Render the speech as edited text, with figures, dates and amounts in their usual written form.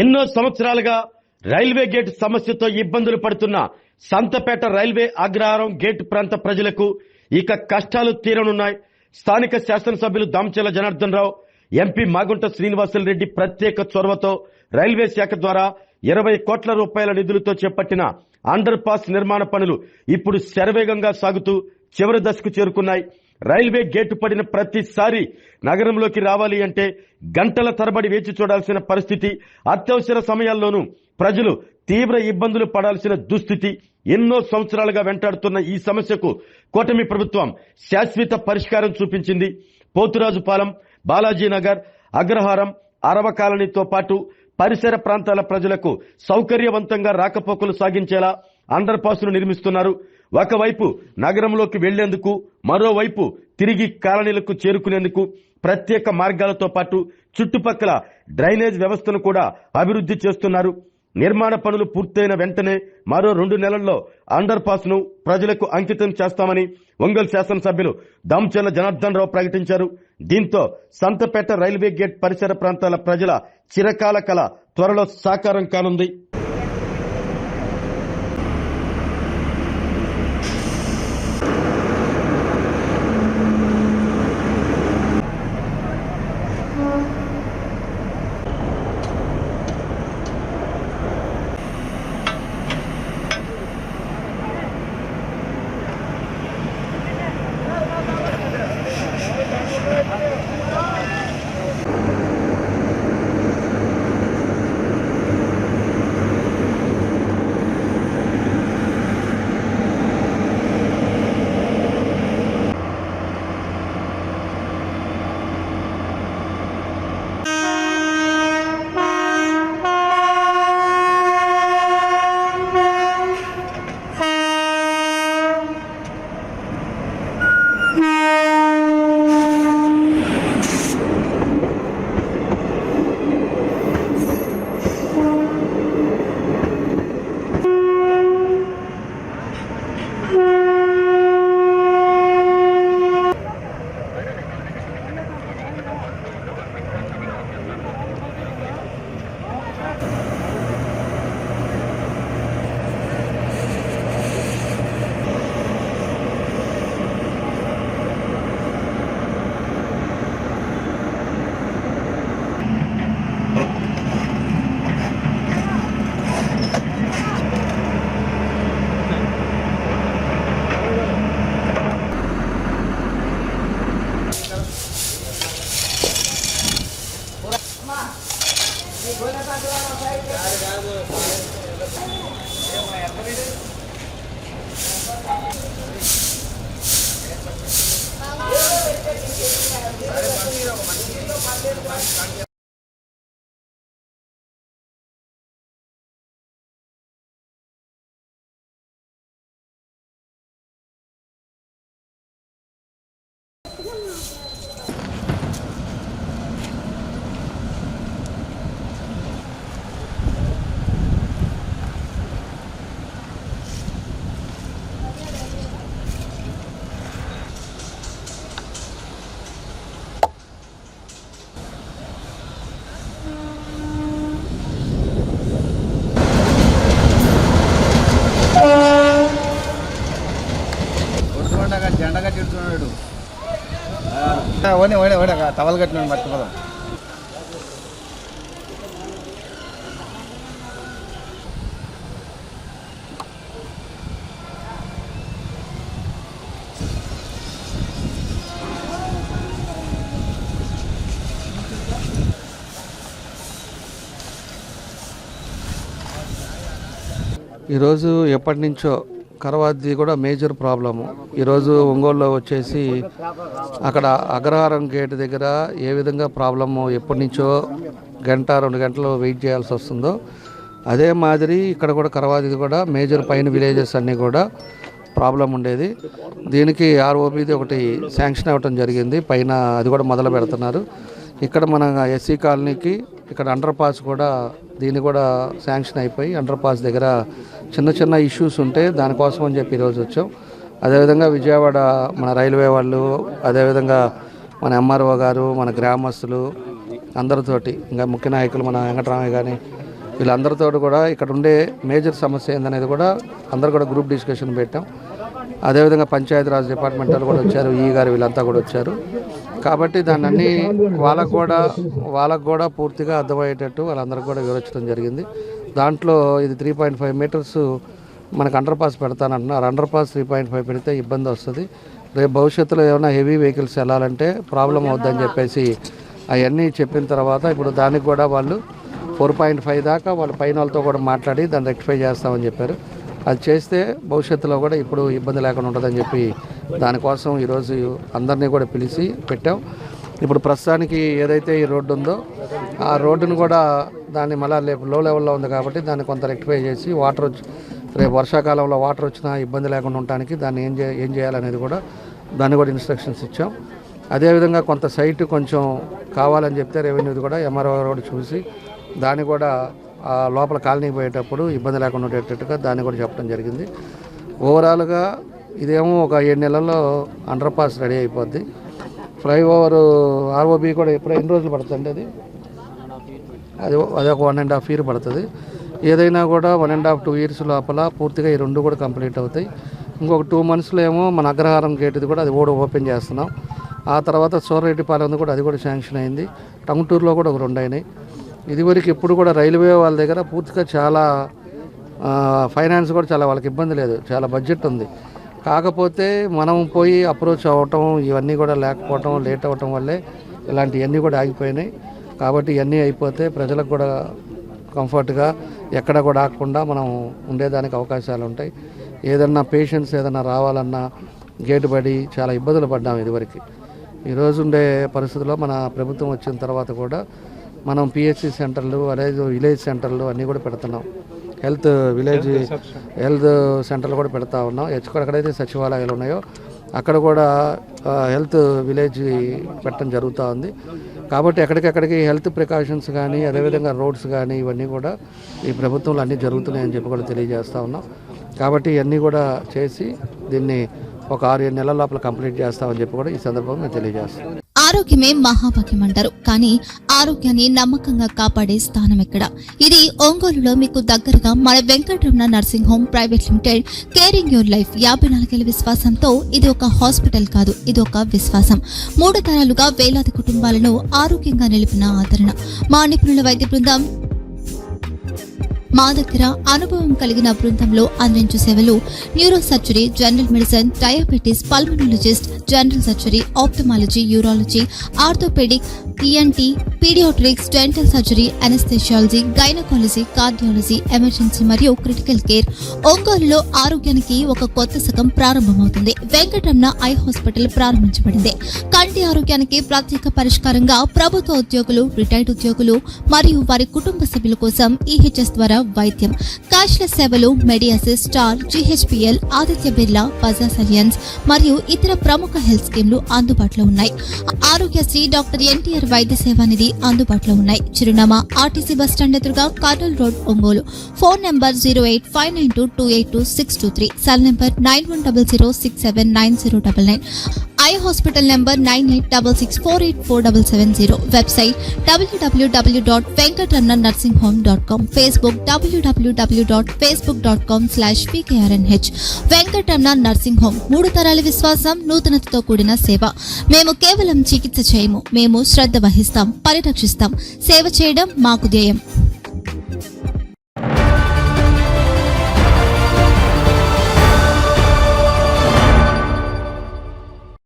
ఎన్నో సంవత్సరాలుగా railway gate సమస్యతో ఇబ్బందులు పడుతున్న సంతపేట రైల్వే అగ్రహారం గేట్ ప్రాంత ప్రజలకు ఇక కష్టాలు తీరనున్నాయి. స్థానిక శాసనసభ్యులు దామచర్ల జనార్దన్ రావు, ఎంపీ మాగుంట శ్రీనివాసులు రెడ్డి ప్రత్యేక చొరవతో రైల్వే శాఖ ద్వారా 20 కోట్ల రూపాయల నిధులతో చేపట్టిన అండర్ పాస్ నిర్మాణ పనులు ఇప్పుడు శరవేగంగా సాగుతూ చివరి దశకు చేరుకున్నాయి. రైల్వే గేటు పడిన ప్రతిసారి నగరంలోకి రావాలి అంటే గంటల తరబడి వేచి చూడాల్సిన పరిస్థితి, అత్యవసర సమయాల్లోనూ ప్రజలు తీవ్ర ఇబ్బందులు పడాల్సిన దుస్థితి. ఎన్నో సంవత్సరాలుగా వెంటాడుతున్న ఈ సమస్యకు కూటమి ప్రభుత్వం శాశ్వత పరిష్కారం చూపించింది. పోతురాజుపాలెం, బాలాజీనగర్, అగ్రహారం, అరవ కాలనీతో పాటు పరిసర ప్రాంతాల ప్రజలకు సౌకర్యవంతంగా రాకపోకలు సాగించేలా అండర్ పాస్ను నిర్మిస్తున్నారు. ఒకవైపు నగరంలోకి వెళ్లేందుకు, మరోవైపు తిరిగి కాలనీలకు చేరుకునేందుకు ప్రత్యేక మార్గాలతో పాటు చుట్టుపక్కల డ్రైనేజ్ వ్యవస్థను కూడా అభివృద్ధి చేస్తున్నారు. నిర్మాణ పనులు పూర్తయిన వెంటనే మరో 2 నెలల్లో అండర్ పాస్ ను ప్రజలకు అంకితం చేస్తామని ఒంగోలు శాసనసభ్యులు దామచర్ల జనార్దన్ రావు ప్రకటించారు. దీంతో సంతపేట రైల్వే గేట్ పరిసర ప్రాంతాల ప్రజల చిరకాల కల త్వరలో సాకారం కానుంది. జెండా కట్టి ఇడుతున్నాడు, టవల్ కట్టినాడు మర్చిపోదాం. ఈరోజు ఎప్పటి నుంచో కరవాది కూడా మేజర్ ప్రాబ్లము. ఈరోజు ఒంగోలులో వచ్చేసి అక్కడ అగ్రహారం గేట్ దగ్గర ఏ విధంగా ప్రాబ్లము ఎప్పటి నుంచో 1-2 గంటలు వెయిట్ చేయాల్సి వస్తుందో అదే మాదిరి ఇక్కడ కూడా కరవాది కూడా మేజర్ పైన విలేజెస్ అన్నీ కూడా ప్రాబ్లం ఉండేది. దీనికి ఆర్ఓబిది ఒకటి శాంక్షన్ అవ్వటం జరిగింది, పైన అది కూడా మొదలు పెడుతున్నారు. ఇక్కడ మన ఎస్సీ కాలనీకి ఇక్కడ అండర్ పాస్ కూడా దీన్ని కూడా శాంక్షన్ అయిపోయి అండర్ పాస్ దగ్గర చిన్న చిన్న ఇష్యూస్ ఉంటే దానికోసం అని చెప్పి ఈరోజు వచ్చాం. అదేవిధంగా విజయవాడ మన రైల్వే వాళ్ళు, అదేవిధంగా మన ఎంఆర్ఓ గారు, మన గ్రామస్తులు అందరితోటి, ఇంకా ముఖ్య నాయకులు మన వెంకటరామయ్య కానీ వీళ్ళందరితో కూడా ఇక్కడ ఉండే మేజర్ సమస్య ఏందనేది కూడా అందరు కూడా గ్రూప్ డిస్కషన్ పెట్టాం. అదేవిధంగా పంచాయతీరాజ్ డిపార్ట్మెంట్ వాళ్ళు కూడా వచ్చారు, ఈ గారు వీళ్ళంతా కూడా వచ్చారు. కాబట్టి దాన్ని అన్ని వాళ్ళకు కూడా పూర్తిగా అర్థమయ్యేటట్టు వాళ్ళందరికీ కూడా వివరించడం జరిగింది. దాంట్లో ఇది 3.5 మీటర్స్ మనకు అండర్ పాస్ పెడతానంటున్నారు. అండర్ పాస్ 3.5 పెడితే ఇబ్బంది వస్తుంది. రేపు భవిష్యత్తులో ఏమైనా హెవీ వెహికల్స్ వెళ్ళాలంటే ప్రాబ్లం అవుద్దని చెప్పేసి అవన్నీ చెప్పిన తర్వాత ఇప్పుడు దానికి కూడా వాళ్ళు 4.5 దాకా వాళ్ళ పైన వాళ్ళతో కూడా మాట్లాడి దాన్ని రెక్టిఫై చేస్తామని చెప్పారు. అది చేస్తే భవిష్యత్తులో కూడా ఇప్పుడు ఇబ్బంది లేకుండా ఉంటుందని చెప్పి దానికోసం ఈరోజు అందరినీ కూడా పిలిచి పెట్టాం. ఇప్పుడు ప్రస్తుతానికి ఏదైతే ఈ రోడ్డు ఉందో ఆ రోడ్డును కూడా దాన్ని మళ్ళీ లో లెవెల్లో ఉంది కాబట్టి దాన్ని కొంత రెక్టిఫై చేసి వాటర్ రేపు వర్షాకాలంలో వాటర్ వచ్చినా ఇబ్బంది లేకుండా ఉండటానికి దాన్ని ఏం చేయాలనేది కూడా దాన్ని కూడా ఇన్స్ట్రక్షన్స్ ఇచ్చాం. అదేవిధంగా కొంత సైట్ కొంచెం కావాలని చెప్తే రెవెన్యూది కూడా ఎంఆర్ఓ కూడా చూసి దాన్ని కూడా లోపల కాలనీకి పోయేటప్పుడు ఇబ్బంది లేకుండా ఉండేటట్టుగా దాన్ని కూడా చెప్పడం జరిగింది. ఓవరాల్గా ఇదేమో ఒక 7 నెలల్లో అండర్ పాస్ రెడీ అయిపోద్ది. ఫ్లైఓవర్ ఆర్ఓబి కూడా ఎన్ని రోజులు పడుతుంది? అది ఒక 1.5 year పడుతుంది. ఏదైనా కూడా 1.5-2 years లోపల పూర్తిగా ఈ 2 కూడా కంప్లీట్ అవుతాయి. ఇంకొక 2 monthsలో ఏమో మన అగ్రహారం గేట్ది కూడా అది కూడా ఓపెన్ చేస్తున్నాం. ఆ తర్వాత సోరరెడ్డిపాలెం కూడా అది కూడా శాంక్షన్ అయింది. టంగుటూరులో కూడా ఒక 2 అయినాయి. ఇదివరకు ఎప్పుడు కూడా రైల్వే వాళ్ళ దగ్గర పూర్తిగా చాలా ఫైనాన్స్ కూడా చాలా వాళ్ళకి ఇబ్బంది లేదు, చాలా బడ్జెట్ ఉంది. కాకపోతే మనం పోయి అప్రోచ్ అవ్వటం ఇవన్నీ కూడా లేకపోవటం లేట్ అవ్వటం వల్లే ఇలాంటివన్నీ కూడా ఆగిపోయినాయి. కాబట్టి ఇవన్నీ అయిపోతే ప్రజలకు కూడా కంఫర్ట్గా ఎక్కడ కూడా ఆగకుండా మనం ఉండేదానికి అవకాశాలు ఉంటాయి. ఏదన్నా పేషెంట్స్ ఏదన్నా రావాలన్నా గేటు పడి చాలా ఇబ్బందులు పడ్డాము ఇదివరకు. ఈరోజు ఉండే పరిస్థితుల్లో మన ప్రభుత్వం వచ్చిన తర్వాత కూడా మనం పిహెచ్సి సెంటర్లు అలాగే విలేజ్ సెంటర్లు అన్నీ కూడా పెడుతున్నాం. హెల్త్ సెంటర్లు కూడా పెడతా ఉన్నాం. ఎక్కడెక్కడైతే సచివాలయాలు ఉన్నాయో అక్కడ కూడా హెల్త్ విలేజ్ పెట్టడం జరుగుతూ ఉంది. కాబట్టి ఎక్కడికెక్కడికి హెల్త్ ప్రికాషన్స్ కానీ అదేవిధంగా రోడ్స్ కానీ ఇవన్నీ కూడా ఈ ప్రభుత్వంలో అన్నీ జరుగుతున్నాయని చెప్పి కూడా తెలియజేస్తూ ఉన్నాం. కాబట్టి ఇవన్నీ కూడా చేసి దీన్ని ఒక 6-7 నెలల లోపల కంప్లీట్ చేస్తామని చెప్పి కూడా ఈ సందర్భంగా మేము తెలియజేస్తాం. ఆరోగ్యమే మహాభాగ్యం అంటారు, కానీ ఆరోగ్యాన్ని నమ్మకంగా కాపాడే స్థానం ఎక్కడ? ఇది ఒంగోలులో మీకు దగ్గరగా మన Venkataramana nursing home private limited. Caring your life 54 ఏళ్ల విశ్వాసంతో ఇది ఒక హాస్పిటల్ కాదు, ఇది ఒక విశ్వాసం. 3 తరాలుగా వేలాది కుటుంబాలను ఆరోగ్యంగా నిలిపిన ఆదరణ. మా నిపుణుల వైద్య బృందం మా దగ్గర అనుభవం కలిగిన బృందంలో అందించే సేవలు neuro surgery, general medicine, diabetes, pulmonologist, general surgery, ophthalmology, urology, orthopaedic, ENT, paediatrics, dental surgery, anaesthesiology, gynaecology, cardiology, emergency మరియు క్రిటికల్ కేర్. ఒంగోలులో ఆరోగ్యానికి ఒక కొత్త శకం ప్రారంభమవుతుంది. వెంకటరమణ ఐ హాస్పిటల్ ప్రారంభించబడింది. కంటి ఆరోగ్యానికి ప్రత్యేక పరిష్కారంగా ప్రభుత్వ ఉద్యోగులు, రిటైర్డ్ ఉద్యోగులు మరియు వారి కుటుంబ సభ్యుల కోసం ఈహెచ్ఎస్ ద్వారా వైద్యం, క్యాష్లెస్ సేవలు, మెడియాసిస్, స్టార్, జీహెచ్పిఎల్, ఆదిత్య బిర్లా, బజాజ్ అలియన్స్ మరియు ఇతర ప్రముఖ హెల్త్ స్కీమ్లు అందుబాటులో ఉన్నాయి. ఆరోగ్యశ్రీ, డాక్టర్ ఎన్టీఆర్ వైద్య సేవానిధి అందుబాటులో ఉన్నాయి. చిరునామా ఆర్టీసీ బస్టాండ్ ఎదురుగా, Kurnool road, Ongole. Phone number 08592282623, cell number 9100679099, eye hospital number 9866484770, website www.venkatramanarsinghome.com, Facebook www.facebook.com/pkrnh. Venkataramana nursing home, 3 తరాల విశ్వాసం, నూతనతతో కూడిన సేవ. మేము కేవలం చికిత్స చేయము, మేము శ్రద్ధ వహిస్తాం, పరిరక్షిస్తాం. సేవ చేయడం మాకు ధ్యేయం.